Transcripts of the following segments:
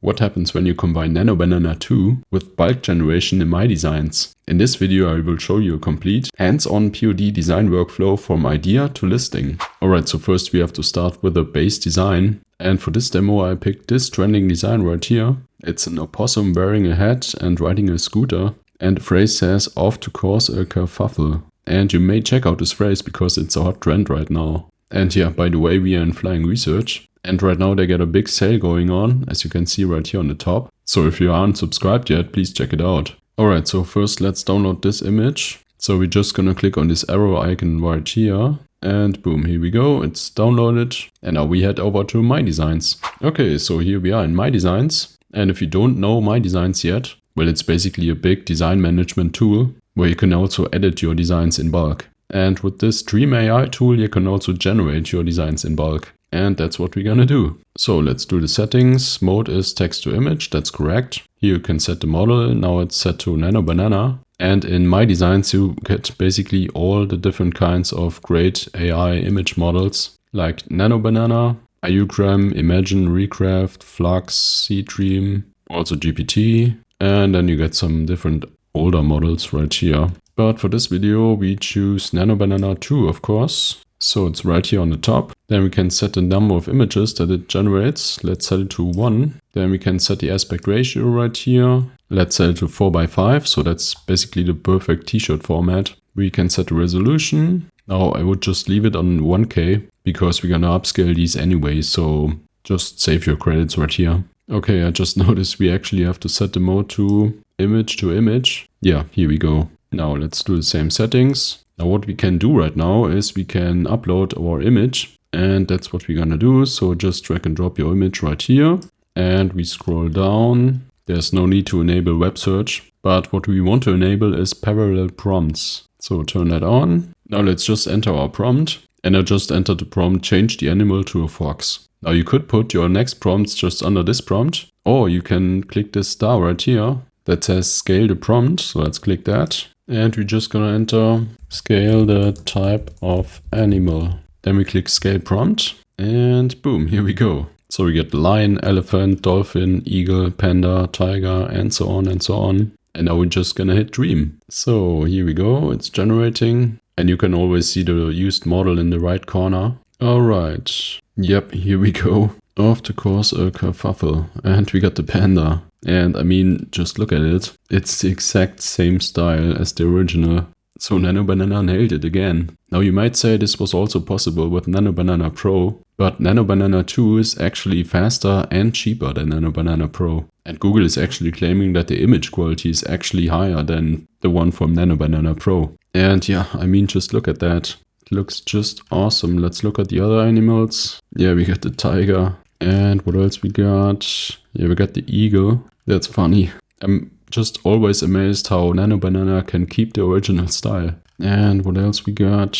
what happens when you combine Nano Banana 2 with bulk generation in MyDesigns. In this video I will show you a complete hands-on POD design workflow from idea to listing. Alright, so first we have to start with a base design, and for this demo I picked this trending design right here. It's an opossum wearing a hat and riding a scooter, and the phrase says "off to cause a kerfuffle." And you may check out this phrase because it's a hot trend right now. And yeah, by the way, we are in flying research. And right now they get a big sale going on, as you can see right here on the top. So if you aren't subscribed yet, please check it out. Alright, so first let's download this image. So we're just gonna click on this arrow icon right here. And boom, here we go, it's downloaded. And now we head over to MyDesigns. Okay, so here we are in MyDesigns. And if you don't know MyDesigns yet, well, it's basically a big design management tool where you can also edit your designs in bulk. And with this Dream AI tool, you can also generate your designs in bulk. And that's what we're gonna do. So let's do the settings. Mode is text to image, that's correct. Here you can set the model, now it's set to Nano Banana. And in MyDesigns you get basically all the different kinds of great AI image models like Nano Banana, Ideogram, Imagine, Recraft, Flux, Seedream, also GPT. And then you get some different older models right here. But for this video we choose Nano Banana 2, of course. So it's right here on the top. Then we can set the number of images that it generates. Let's set it to 1. Then we can set the aspect ratio right here. Let's set it to 4:5. So that's basically the perfect t-shirt format. We can set the resolution. Now I would just leave it on 1K because we're gonna upscale these anyway. So just save your credits right here. Okay, I just noticed we actually have to set the mode to image. Yeah, here we go. Now let's do the same settings. Now what we can do right now is we can upload our image, and that's what we're gonna do. So just drag and drop your image right here and we scroll down. There's no need to enable web search, but what we want to enable is parallel prompts. So turn that on. Now let's just enter our prompt, and I just entered the prompt, change the animal to a fox. Now you could put your next prompts just under this prompt, or you can click this star right here that says scale the prompt. So let's click that. And we're just gonna enter scale the type of animal. Then we click scale prompt and boom, here we go. So we get lion, elephant, dolphin, eagle, panda, tiger, and so on and so on. And now we're just gonna hit dream. So here we go, it's generating. And you can always see the used model in the right corner. Alright, yep, here we go. Off to cause a kerfuffle. And we got the panda. And I mean, just look at it. It's the exact same style as the original. So Nano Banana nailed it again. Now you might say this was also possible with Nano Banana Pro, but Nano Banana 2 is actually faster and cheaper than Nano Banana Pro. And Google is actually claiming that the image quality is actually higher than the one from Nano Banana Pro. And yeah, I mean, just look at that. It looks just awesome. Let's look at the other animals. Yeah, we got the tiger. And what else we got? Yeah, we got the eagle. That's funny. I'm just always amazed how Nano Banana can keep the original style. And what else we got?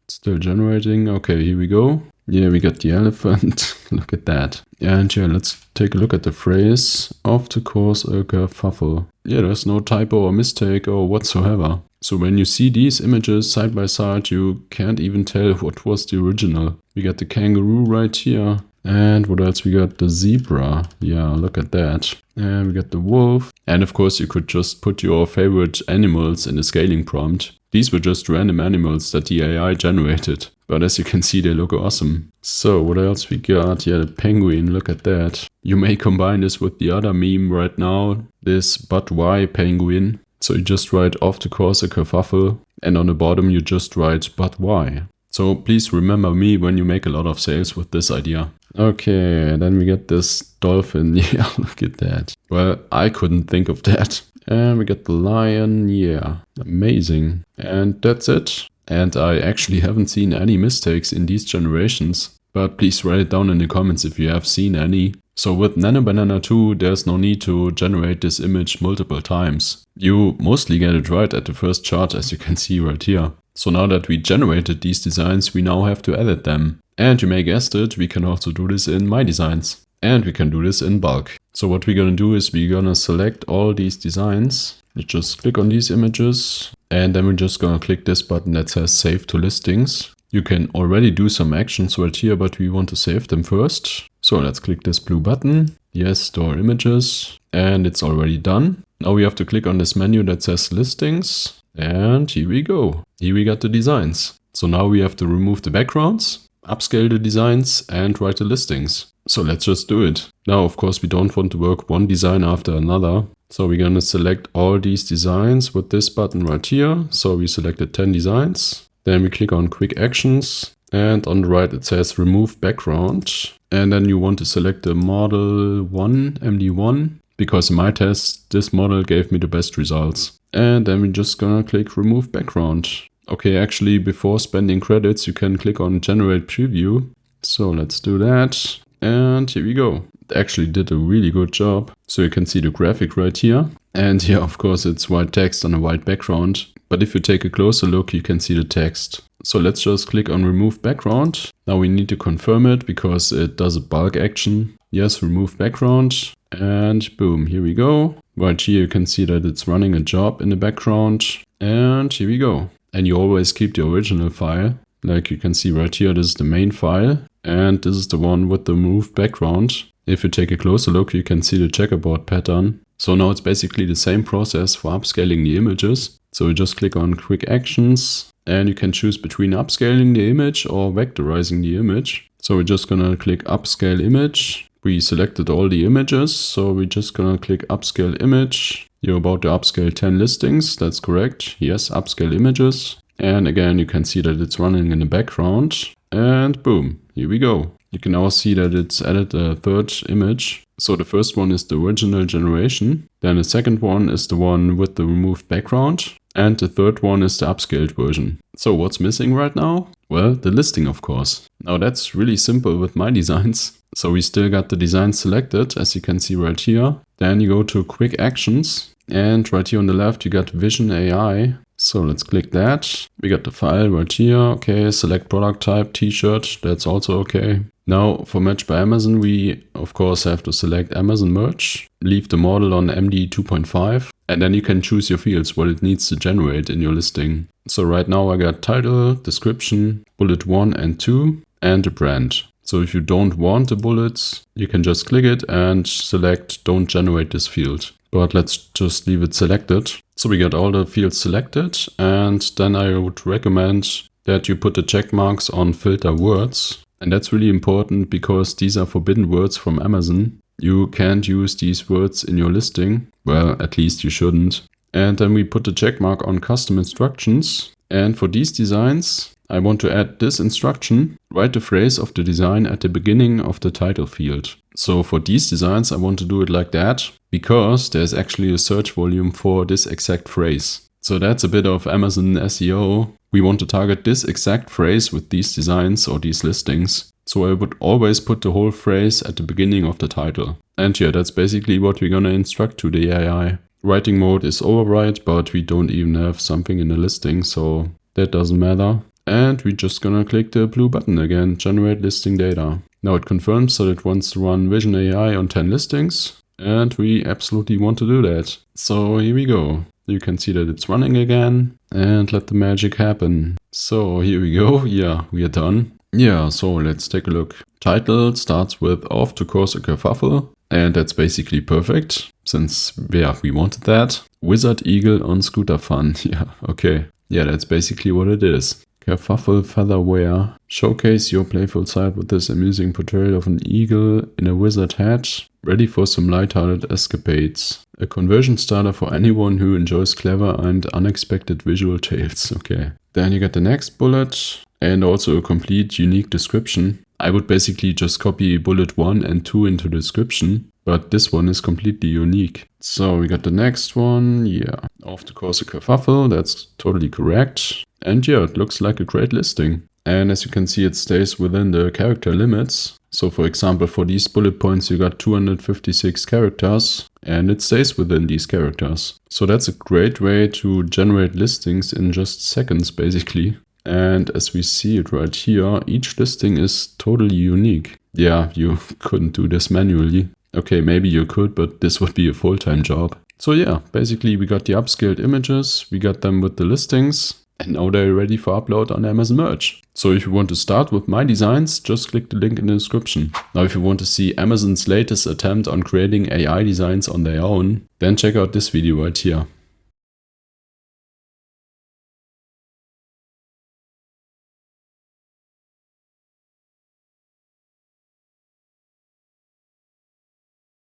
Still generating. Okay, here we go. Yeah, we got the elephant. Look at that. And yeah, let's take a look at the phrase off to cause a kerfuffle. Yeah, there's no typo or mistake or whatsoever. So when you see these images side by side, you can't even tell what was the original. We got the kangaroo right here. And what else we got? The zebra. Yeah, look at that. And we got the wolf. And of course you could just put your favorite animals in the scaling prompt. These were just random animals that the AI generated. But as you can see, they look awesome. So what else we got? Yeah, the penguin, look at that. You may combine this with the other meme right now. This but why penguin. So you just write off to cause a kerfuffle. And on the bottom you just write but why. So please remember me when you make a lot of sales with this idea. Okay, then we get this dolphin. Yeah, look at that. Well, I couldn't think of that. And we get the lion. Yeah, amazing. And that's it. And I actually haven't seen any mistakes in these generations. But please write it down in the comments if you have seen any. So with Nano Banana 2, there's no need to generate this image multiple times. You mostly get it right at the first chart, as you can see right here. So now that we generated these designs, we now have to edit them. And you may guessed it, we can also do this in MyDesigns. And we can do this in bulk. So what we're gonna do is we're gonna select all these designs. You just click on these images. And then we're just gonna click this button that says Save to Listings. You can already do some actions right here, but we want to save them first. So let's click this blue button. Yes, store images. And it's already done. Now we have to click on this menu that says listings. And here we go. Here we got the designs. So now we have to remove the backgrounds, upscale the designs, and write the listings. So let's just do it. Now, of course, we don't want to work one design after another. So we're gonna select all these designs with this button right here. So we selected 10 designs. Then we click on quick actions. And on the right it says remove background. And then you want to select the model 1, MD1. Because in my test, this model gave me the best results. And then we're just gonna click remove background. Okay, actually before spending credits, you can click on generate preview. So let's do that. And here we go. It actually did a really good job. So you can see the graphic right here. And here, of course, it's white text on a white background. But if you take a closer look, you can see the text. So let's just click on remove background. Now we need to confirm it because it does a bulk action. Yes, remove background. And boom, here we go. Right here you can see that it's running a job in the background. And here we go. And you always keep the original file. Like you can see right here, this is the main file. And this is the one with the removed background. If you take a closer look, you can see the checkerboard pattern. So now it's basically the same process for upscaling the images. So you just click on quick actions and you can choose between upscaling the image or vectorizing the image. So we're just gonna click upscale image. We selected all the images, so we're just gonna click upscale image. You're about to upscale 10 listings, that's correct. Yes, upscale images. And again, you can see that it's running in the background. And boom, here we go. You can now see that it's added a third image. So the first one is the original generation. Then the second one is the one with the removed background. And the third one is the upscaled version. So what's missing right now? Well, the listing, of course. Now that's really simple with MyDesigns. So we still got the design selected, as you can see right here. Then you go to quick actions. And right here on the left, you got Vision AI. So let's click that. We got the file right here. Okay, select product type, t-shirt. That's also okay. Now for Match by Amazon, we of course have to select Amazon Merch. Leave the model on MD 2.5. And then you can choose your fields, what it needs to generate in your listing. So right now I got title, description, bullet 1 and 2, and a brand. So if you don't want the bullets, you can just click it and select don't generate this field. But let's just leave it selected. So we got all the fields selected, and then I would recommend that you put the check marks on filter words. And that's really important because these are forbidden words from Amazon. You can't use these words in your listing. Well, at least you shouldn't. And then we put the check mark on custom instructions. And for these designs, I want to add this instruction. Write the phrase of the design at the beginning of the title field. So for these designs, I want to do it like that because there's actually a search volume for this exact phrase. So that's a bit of Amazon SEO. We want to target this exact phrase with these designs or these listings. So I would always put the whole phrase at the beginning of the title. And yeah, that's basically what we're gonna instruct to the AI. Writing mode is override, but we don't even have something in the listing, so that doesn't matter. And we're just gonna click the blue button again, generate listing data. Now it confirms that it wants to run Vision AI on 10 listings. And we absolutely want to do that. So here we go. You can see that it's running again. And let the magic happen. So here we go. Yeah, we are done. Yeah, so let's take a look. Title starts with off to cause a kerfuffle. And that's basically perfect. Since, yeah, we wanted that. Wizard Eagle on Scooter Fun. Yeah, okay. Yeah, that's basically what it is. Kerfuffle featherware. Showcase your playful side with this amusing portrayal of an eagle in a wizard hat, ready for some lighthearted escapades. A conversion starter for anyone who enjoys clever and unexpected visual tales. Okay. Then you get the next bullet and also a complete unique description. I would basically just copy bullet 1 and 2 into the description, but this one is completely unique. So we got the next one. Yeah. Off to cause a kerfuffle. That's totally correct. And yeah, it looks like a great listing. And as you can see, it stays within the character limits. So for example, for these bullet points, you got 256 characters and it stays within these characters. So that's a great way to generate listings in just seconds, basically. And as we see it right here, each listing is totally unique. Yeah, you couldn't do this manually. Okay, maybe you could, but this would be a full-time job. So yeah, basically we got the upscaled images, we got them with the listings. And now they're ready for upload on Amazon Merch. So if you want to start with MyDesigns, just click the link in the description. Now if you want to see Amazon's latest attempt on creating AI designs on their own, then check out this video right here.